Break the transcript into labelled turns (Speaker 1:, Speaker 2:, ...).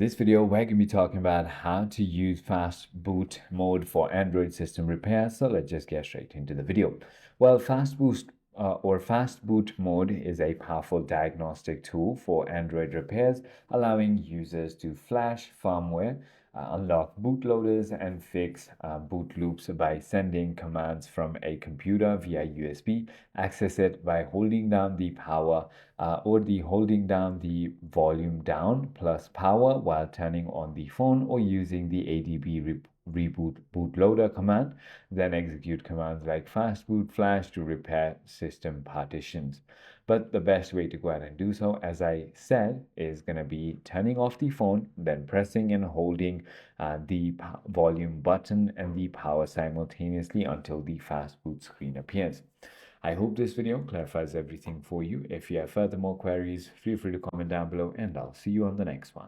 Speaker 1: this video, we're going to be talking about how to use fast boot mode for Android system repair. So let's just get straight into the video. Well, fast boot mode is a powerful diagnostic tool for Android repairs, allowing users to flash firmware, unlock bootloaders, and fix boot loops by sending commands from a computer via USB, access it by holding down the power holding down the volume down plus power while turning on the phone, or using the reboot bootloader command. Then execute commands like fastboot flash to repair system partitions. But the best way to go ahead and do so, as I said, is going to be turning off the phone, then pressing and holding the volume button and the power simultaneously until the fastboot screen appears. I hope this video clarifies everything for you. If you have further more queries, feel free to comment down below, and I'll see you on the next one.